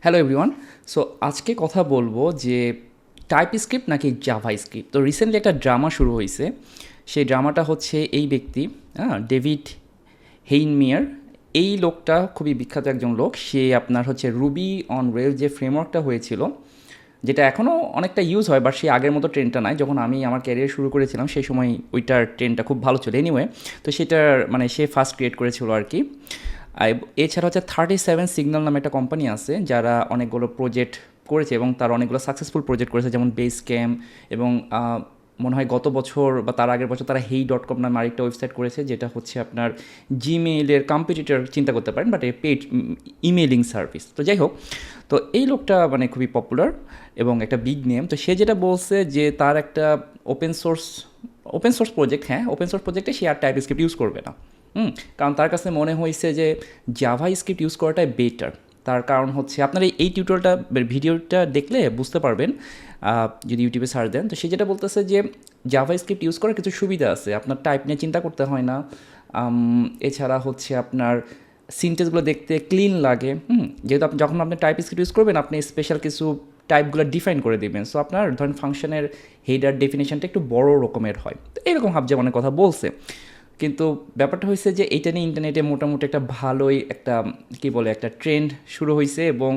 Hello everyone. So আজকে কথা বলবো যে টাইপস্ক্রিপ্ট নাকি জাভাস্ক্রিপ্ট। তো রিসেন্টলি একটা ড্রামা শুরু হয়েছে। সেই ড্রামাটা হচ্ছে এই ব্যক্তি, ডেভিড হেইনমিয়ার। এই লোকটা খুবই বিখ্যাত একজন লোক। সে আপনার হচ্ছে রুবি অন রেল যে ফ্রেমওয়ার্কটা হয়েছিল, যেটা এখনও অনেকটা ইউজ হয়, বাট সেই আগের মতো ট্রেন্ডটা নাই। যখন আমি আমার ক্যারিয়ার শুরু করেছিলাম সেই সময় ওইটার ট্রেন্ডটা খুব ভালো ছিল। এনিওয়ে, তো সেটার মানে সে ফার্স্ট ক্রিয়েট করেছিল আর কি। এছাড়া হচ্ছে 37 সিগন্যাল নামে একটা কোম্পানি আছে যারা অনেকগুলো প্রজেক্ট করেছে এবং তারা অনেকগুলো সাকসেসফুল প্রজেক্ট করেছে, যেমন বেস ক্যাম্প এবং মনে হয় গত বছর বা তার আগের বছর তারা hey.com নামে আরেকটা ওয়েবসাইট করেছে, যেটা হচ্ছে আপনার জিমেইলের কম্পিটিটর চিন্তা করতে পারেন, but a paid emailing service. তো যাই হোক, তো এই লোকটা মানে খুবই পপুলার এবং একটা বিগ নেম। তো সে যেটা বলছে যে তার একটা ওপেন সোর্স প্রজেক্ট, হ্যাঁ ওপেন সোর্স প্রজেক্টে সে আর টাইপস্ক্রিপ্ট ইউজ করবে না। কারণ তার কাছে মনে হয়েছে যে জাভা স্ক্রিপ্ট ইউজ করাটাই বেটার। তার কারণ হচ্ছে আপনার এই টিউটোরিয়ালটা ভিডিওটা দেখলে বুঝতে পারবেন, যদি ইউটিউবে সার্চ দেন। তো সে যেটা বলতেছে যে জাভা স্ক্রিপ্ট ইউজ করার কিছু সুবিধা আছে, আপনার টাইপ নিয়ে চিন্তা করতে হয় না। এছাড়া হচ্ছে আপনার সিনটেক্সগুলো দেখতে ক্লিন লাগে। যেহেতু আপনি যখন আপনি টাইপ স্ক্রিপ্ট ইউজ করবেন, আপনি স্পেশাল কিছু টাইপগুলো ডিফাইন করে দেবেন। সো আপনার ধরেন ফাংশনের হেডার ডেফিনেশনটা একটু বড় রকমের হয়। তো এরকম হাবজে অনেক কথা বলছে, কিন্তু ব্যাপারটা হয়েছে যে এইটা নিয়ে ইন্টারনেটে মোটামুটি একটা ভালোই একটা কী বলে একটা ট্রেন্ড শুরু হয়েছে এবং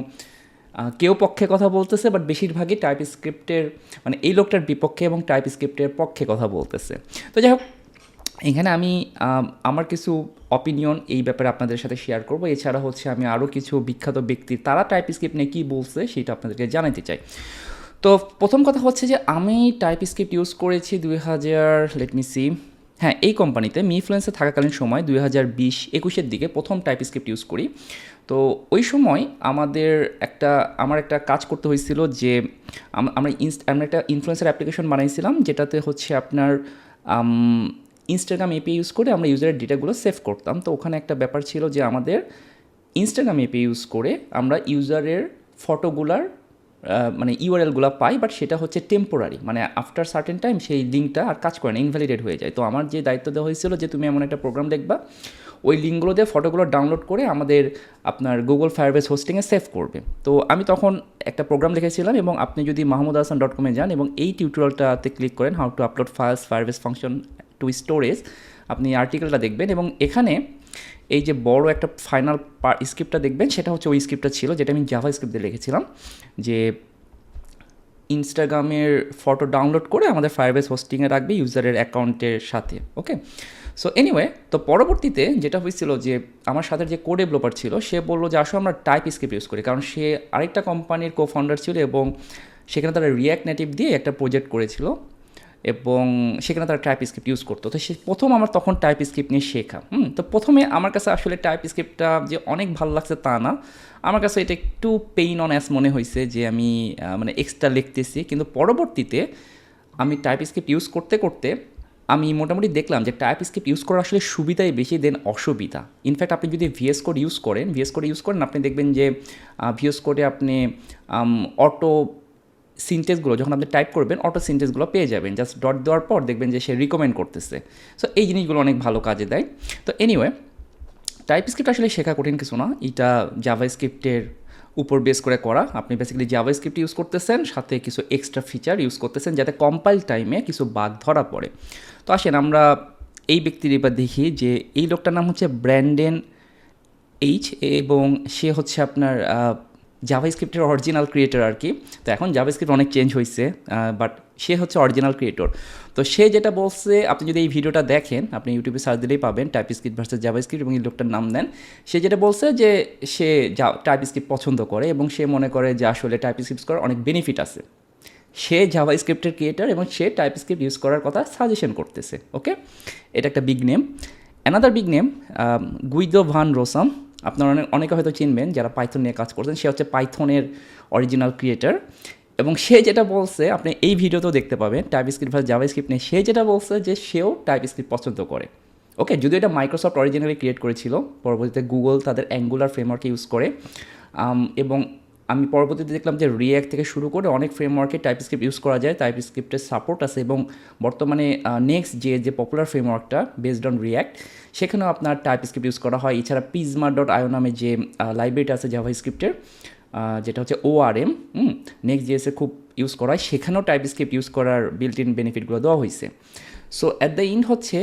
কেউ পক্ষে কথা বলতেছে, বাট বেশিরভাগই টাইপস্ক্রিপ্টের মানে এই লোকটার বিপক্ষে এবং টাইপস্ক্রিপ্টের পক্ষে কথা বলতেছে। তো যাই হোক, এখানে আমি আমার কিছু অপিনিয়ন এই ব্যাপারে আপনাদের সাথে শেয়ার করব। এছাড়া হচ্ছে আমি আরও কিছু বিখ্যাত ব্যক্তি তারা টাইপস্ক্রিপ্ট নিয়ে কী বলছে সেটা আপনাদেরকে জানাতে চাই। তো প্রথম কথা হচ্ছে যে আমি টাইপস্ক্রিপ্ট ইউজ করেছি 2000 হ্যাঁ এই কোম্পানিতে মিফ্লুয়েন্সে থাকাকালীন সময় 2020-21 দিকে প্রথম টাইপস্ক্রিপ্ট ইউজ করি। তো ওই সময় আমার একটা কাজ করতে হয়েছিল যে আমরা একটা ইনফ্লুয়েন্সার অ্যাপ্লিকেশন বানাইছিলাম, যেটাতে হচ্ছে আপনার ইনস্টাগ্রাম এপিআই ইউজ করে আমরা ইউজারের ডেটাগুলো সেভ করতাম। তো ওখানে একটা ব্যাপার ছিল যে আমাদের ইনস্টাগ্রাম এপিআই ইউজ করে আমরা ইউজারের ফটোগুলার মানে ইউআরএলগুলো পাই, বাট সেটা হচ্ছে টেম্পোরারি, মানে আফটার সার্টেন টাইম সেই লিঙ্কটা আর কাজ করে না, ইনভ্যালিডেট হয়ে যায়। তো আমার যে দায়িত্ব দেওয়া হয়েছিল যে তুমি এমন একটা প্রোগ্রাম দেখবা, ওই লিঙ্কগুলো দিয়ে ফটোগুলো ডাউনলোড করে আমাদের আপনার গুগল ফায়ারবেস হোস্টিংয়ে সেভ করবে। তো আমি তখন একটা প্রোগ্রাম লিখেছিলাম এবং আপনি যদি mahmudhasan.com যান এবং এই টিউটোরিয়ালটাতে ক্লিক করেন how to upload files Firebase function to storage, আপনি আর্টিকেলটা দেখবেন এবং এখানে এই যে বড় একটা ফাইনাল স্ক্রিপ্টটা দেখবেন, সেটা হচ্ছে ওই স্ক্রিপ্টটা ছিল যেটা আমি জাভা স্ক্রিপ্ট দিয়ে লিখেছিলাম, যে ইনস্টাগ্রামের ফটো ডাউনলোড করে আমাদের ফায়ারবেস হোস্টিংয়ে রাখবে ইউজারের অ্যাকাউন্টের সাথে। ওকে, সো এনিওয়ে, তো পরবর্তীতে যেটা হয়েছিল যে আমার সাথে যে কোড ডেভেলপার ছিল সে বললো যে আসলে আমরা টাইপ স্ক্রিপ্ট ইউজ করি, কারণ সে আরেকটা কোম্পানির ফাউন্ডার ছিল এবং সেখানে তারা রিয়্যাক্ট নেটিভ দিয়ে একটা প্রজেক্ট করেছিল এবং সেখানে তারা টাইপ স্ক্রিপ্ট ইউজ করতো। তো সে প্রথম আমার তখন টাইপ স্ক্রিপ্ট নিয়ে শেখা। তো প্রথমে আমার কাছে আসলে টাইপ স্ক্রিপ্টটা যে অনেক ভালো লাগছে তা না, আমার কাছে এটা একটু পেইন অন অ্যাস মনে হয়েছে যে আমি মানে এক্সট্রা লিখতেছি। কিন্তু পরবর্তীতে আমি টাইপ স্ক্রিপ্ট ইউজ করতে করতে আমি মোটামুটি দেখলাম যে টাইপ স্ক্রিপ্ট ইউজ করার আসলে সুবিধাই বেশি দেন অসুবিধা। ইনফ্যাক্ট আপনি যদি ভিএস কোড ইউজ করেন আপনি দেখবেন যে ভিএস কোডে আপনি অটো সিনটেক্সগুলো যখন আপনি টাইপ করবেন অটো সিনটেক্সগুলো পেয়ে যাবেন, জাস্ট ডট দেওয়ার পর দেখবেন যে সে রিকমেন্ড করতেছে। সো এই জিনিসগুলো অনেক ভালো কাজে দেয়। তো এনিওয়ে, টাইপস্ক্রিপ্ট আসলে শেখা কঠিন কিছু না, এটা জাভা স্ক্রিপ্টের উপর বেস করে করা। আপনি বেসিক্যালি জাভা স্ক্রিপ্ট ইউজ করতেছেন, সাথে কিছু এক্সট্রা ফিচার ইউজ করতেছেন যাতে কম্পাইল টাইমে কিছু বাগ ধরা পড়ে। তো আসেন আমরা এই ব্যক্তির এবার দেখি যে এই লোকটার নাম হচ্ছে ব্র্যান্ডেন এইচ এবং সে হচ্ছে আপনার জাভা স্ক্রিপ্টের অরিজিনাল ক্রিয়েটর আর কি। তো এখন জাভা স্ক্রিপ্ট অনেক চেঞ্জ হয়েছে, বাট সে হচ্ছে অরিজিনাল ক্রিয়েটর। তো সে যেটা বলছে, আপনি যদি এই ভিডিওটা দেখেন আপনি ইউটিউবে সার্চ দিলেই পাবেন টাইপস্ক্রিপ্ট ভার্সেস জাভা স্ক্রিপ্ট এবং এই লোকটার নাম দেন। সে যেটা বলছে যে সে টাইপস্ক্রিপ্ট পছন্দ করে এবং সে মনে করে যে আসলে টাইপস্ক্রিপ্ট করার অনেক বেনিফিট আছে। সে জাভা স্ক্রিপ্টের ক্রিয়েটর এবং সে টাইপস্ক্রিপ্ট ইউজ করার কথা সাজেশন করতেছে। ওকে, এটা একটা big name. Another big name Guido ভান রোসাম, আপনারা অনেকে হয়তো চিনবেন যারা পাইথন নিয়ে কাজ করছেন। সে হচ্ছে পাইথনের অরিজিনাল ক্রিয়েটর এবং সে যেটা বলছে আপনি এই ভিডিওতেও দেখতে পাবেন টাইপস্ক্রিপ্ট ভার্সেস জাভা স্ক্রিপ্ট নিয়ে। সে যেটা বলছে যে সেও টাইপস্ক্রিপ্ট পছন্দ করে। ওকে, যদিও এটা মাইক্রোসফট অরিজিনালি ক্রিয়েট করেছিল, পরবর্তীতে গুগল তাদের অ্যাঙ্গুলার ফ্রেমওয়ার্ক ইউজ করে এবং আমি পরবর্তীতে দেখলাম যে রিয়্যাক্ট থেকে শুরু করে অনেক ফ্রেমওয়ার্কে টাইপস্ক্রিপ্ট ইউজ করা যায়, টাইপস্ক্রিপ্টের সাপোর্ট আছে এবং বর্তমানে নেক্সট যে পপুলার ফ্রেমওয়ার্কটা বেসড অন রিয়্যাক্ট সেখানেও আপনার টাইপস্ক্রিপ্ট ইউজ করা হয়। এছাড়া পিজমা.io নামে যে লাইব্রেরিটা আছে জাভা স্ক্রিপ্টের, যেটা হচ্ছে ORM, নেক্সট জিএসে খুব ইউজ করা হয়, সেখানেও টাইপস্ক্রিপ্ট ইউজ করার বিল্ট ইন বেনিফিটগুলো দেওয়া হয়েছে। সো অ্যাট দ্য এন্ড হচ্ছে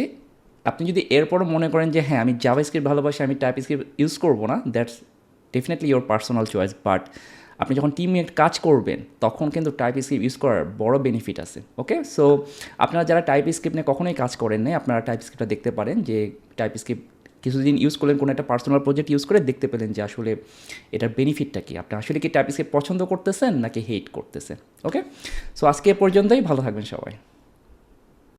আপনি যদি এরপরও মনে করেন যে হ্যাঁ আমি জাভাস্ক্রিপ্ট ভালোবাসি, আমি টাইপস্ক্রিপ্ট ইউজ করবো না, that's definitely your personal choice. But আপনি যখন টিমমেট কাজ করবেন তখন কিন্তু টাইপস্ক্রিপ্ট ইউজ করার বড় বেনিফিট আছে। ওকে, সো আপনারা যারা টাইপস্ক্রিপ্ট নিয়ে কখনোই কাজ করেন নাই, আপনারা টাইপস্ক্রিপ্টটা দেখতে পারেন, যে টাইপস্ক্রিপ্ট কিছুদিন ইউজ করলেন, কোনো একটা পার্সোনাল প্রজেক্ট ইউজ করে দেখতে পেলেন যে আসলে এটার বেনিফিটটা কি, আপনি আসলে কি টাইপস্ক্রিপ্ট পছন্দ করতেছেন নাকি হেট করতেছেন। ওকে, সো আজকে এ পর্যন্তই, ভালো থাকবেন সবাই।